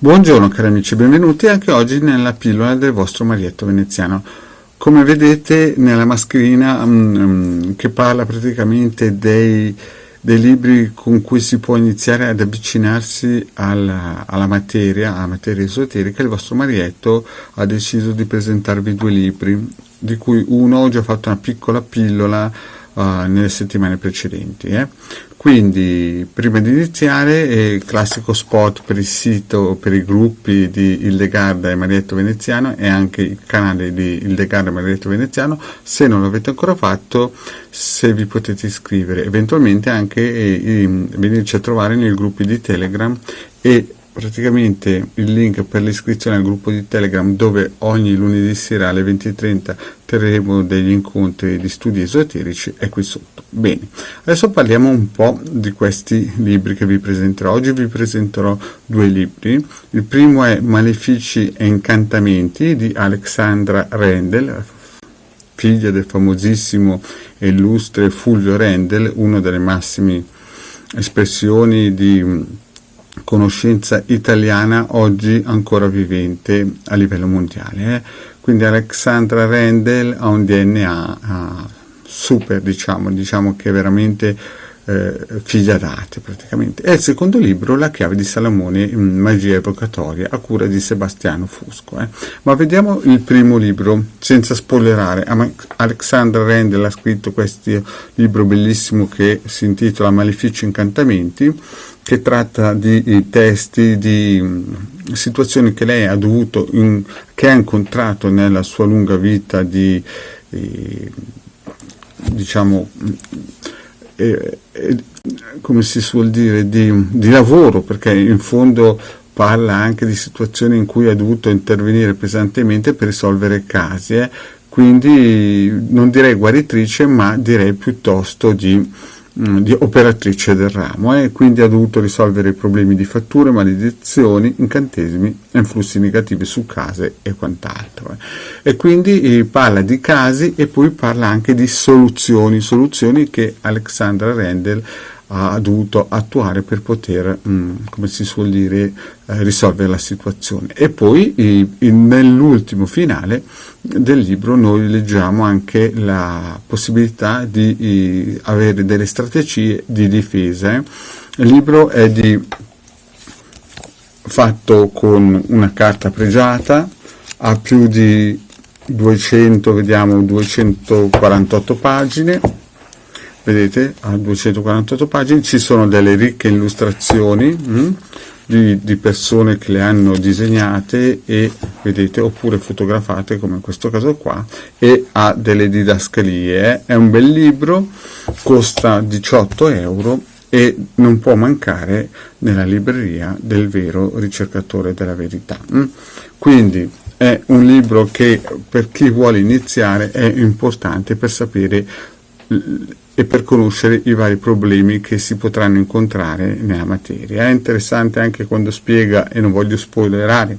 Buongiorno cari amici, benvenuti anche oggi nella pillola del vostro Marietto Veneziano. Come vedete nella mascherina che parla praticamente dei libri con cui si può iniziare ad avvicinarsi alla materia esoterica, il vostro Marietto ha deciso di presentarvi due libri, di cui uno ho già fatto una piccola pillola nelle settimane precedenti. Quindi, prima di iniziare, classico spot per il sito, per i gruppi di Hildegarda e Marietto Veneziano e anche il canale di Hildegarda e Marietto Veneziano. Se non l'avete ancora fatto, se vi potete iscrivere, eventualmente anche venirci a trovare nei gruppi di Telegram, e praticamente il link per l'iscrizione al gruppo di Telegram, dove ogni lunedì sera alle 20:30 terremo degli incontri di studi esoterici, è qui sotto. Bene, adesso parliamo un po' di questi libri che vi presenterò. Oggi vi presenterò due libri. Il primo è Malefici e Incantamenti di Alexandra Rendel, figlia del famosissimo e illustre Fulvio Rendel, una delle massime espressioni di conoscenza italiana oggi ancora vivente a livello mondiale. Quindi Alexandra Rendel ha un DNA super, diciamo che è veramente figlia d'arte praticamente. E il secondo libro, La chiave di Salomone, magia evocatoria, a cura di Sebastiano Fusco. Ma vediamo il primo libro senza spoilerare. Alexandra Rendel ha scritto questo libro bellissimo che si intitola Malefici Incantamenti, che tratta di testi, di situazioni che lei ha dovuto, che ha incontrato nella sua lunga vita di come si suol dire, di lavoro, perché in fondo parla anche di situazioni in cui ha dovuto intervenire pesantemente per risolvere casi, quindi non direi guaritrice, ma direi piuttosto di operatrice del ramo, e quindi ha dovuto risolvere problemi di fatture, maledizioni, incantesimi e influssi negativi su case e quant'altro. E quindi parla di casi e poi parla anche di soluzioni che Alexandra Rendel ha dovuto attuare per poter, come si suol dire, risolvere la situazione. E poi nell'ultimo finale del libro noi leggiamo anche la possibilità di avere delle strategie di difesa. Il libro è fatto con una carta pregiata, ha più di 248 pagine. Vedete, ha 248 pagine, ci sono delle ricche illustrazioni di persone che le hanno disegnate, e vedete, oppure fotografate come in questo caso qua, e ha delle didascalie. È un bel libro, costa 18 euro e non può mancare nella libreria del vero ricercatore della verità. Quindi è un libro che per chi vuole iniziare è importante per sapere e per conoscere i vari problemi che si potranno incontrare nella materia. È interessante anche quando spiega, e non voglio spoilerare,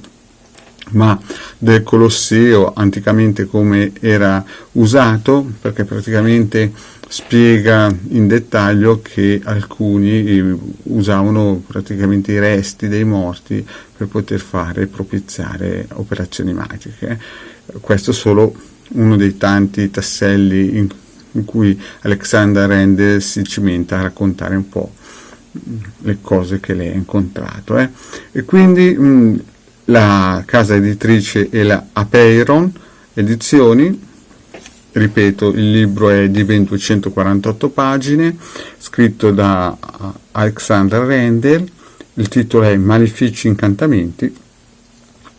ma del Colosseo anticamente come era usato, perché praticamente spiega in dettaglio che alcuni usavano praticamente i resti dei morti per poter fare propiziare operazioni magiche. Questo è solo uno dei tanti tasselli in cui Alexandra Rendel si cimenta a raccontare un po' le cose che lei ha incontrato. E quindi la casa editrice è la Apeiron Edizioni. Ripeto, il libro è di ben 248 pagine, scritto da Alexandra Rendel. Il titolo è Malefici Incantamenti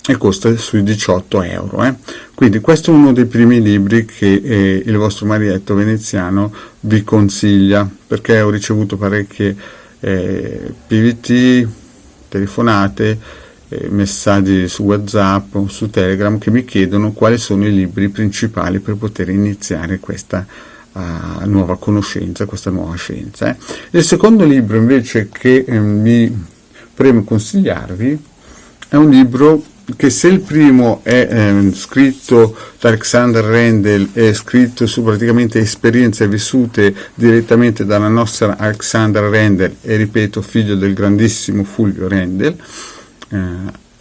e costa sui 18 euro. Quindi questo è uno dei primi libri che il vostro Marietto Veneziano vi consiglia, perché ho ricevuto parecchie PVT, telefonate, messaggi su WhatsApp o su Telegram che mi chiedono quali sono i libri principali per poter iniziare questa nuova conoscenza, questa nuova scienza. Il secondo libro invece che mi premo consigliarvi è un libro che, se il primo è scritto da Alexandra Rendel, è scritto su praticamente esperienze vissute direttamente dalla nostra Alexandra Rendel, e ripeto, figlio del grandissimo Fulvio Rendel,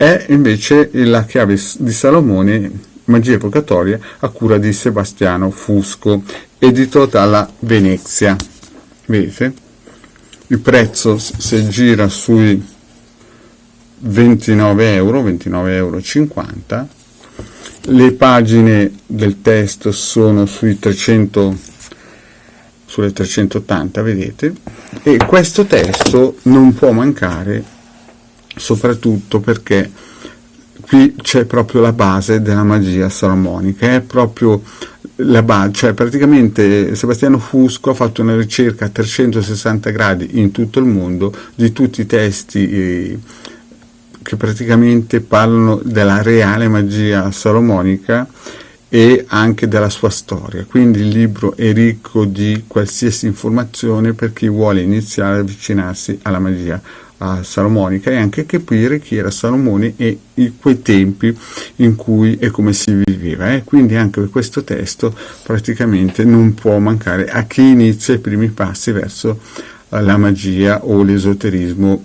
è invece la chiave di Salomone, magia evocatoria, a cura di Sebastiano Fusco, edito dalla Venezia. Vedete? Il prezzo si gira sui 29 euro, 29,50 euro. Le pagine del testo sono sulle 380, vedete? E questo testo non può mancare, soprattutto perché qui c'è proprio la base della magia salomonica, è proprio la base, cioè praticamente Sebastiano Fusco ha fatto una ricerca a 360 gradi in tutto il mondo di tutti i testi che praticamente parlano della reale magia salomonica e anche della sua storia. Quindi il libro è ricco di qualsiasi informazione per chi vuole iniziare ad avvicinarsi alla magia salomonica e anche capire chi era Salomone e quei tempi in cui e come si viveva. Quindi anche questo testo praticamente non può mancare a chi inizia i primi passi verso la magia o l'esoterismo,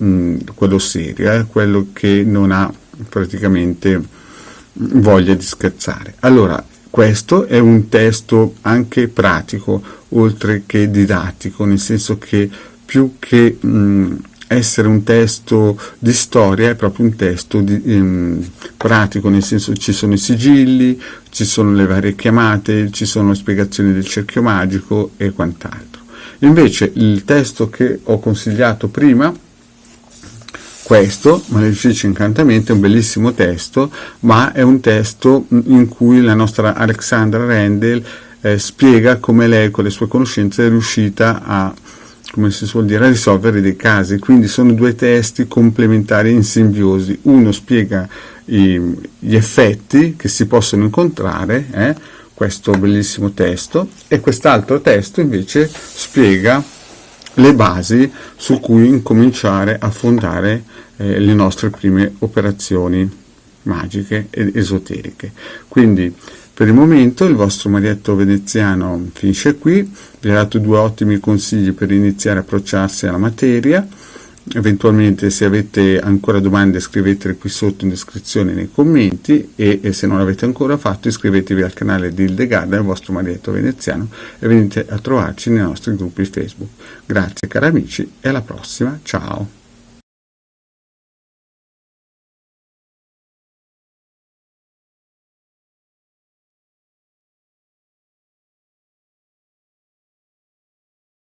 quello serio, quello che non ha praticamente voglia di scherzare. Allora, questo è un testo anche pratico, oltre che didattico, nel senso che più che essere un testo di storia è proprio un testo pratico, nel senso ci sono i sigilli, ci sono le varie chiamate, ci sono le spiegazioni del cerchio magico e quant'altro. Invece il testo che ho consigliato prima, questo, Malefici Incantamenti, è un bellissimo testo, ma è un testo in cui la nostra Alexandra Rendel spiega come lei con le sue conoscenze è riuscita a, come si suol dire, a risolvere dei casi. Quindi sono due testi complementari in simbiosi. Uno spiega gli effetti che si possono incontrare, questo bellissimo testo, e quest'altro testo invece spiega le basi su cui incominciare a fondare le nostre prime operazioni magiche ed esoteriche. Quindi per il momento il vostro Marietto Veneziano finisce qui. Vi ho dato 2 ottimi consigli per iniziare a approcciarsi alla materia. Eventualmente, se avete ancora domande, scrivetele qui sotto in descrizione nei commenti, e se non l'avete ancora fatto, iscrivetevi al canale di Hildegarda, il vostro Marietto Veneziano, e venite a trovarci nei nostri gruppi Facebook. Grazie cari amici e alla prossima, ciao!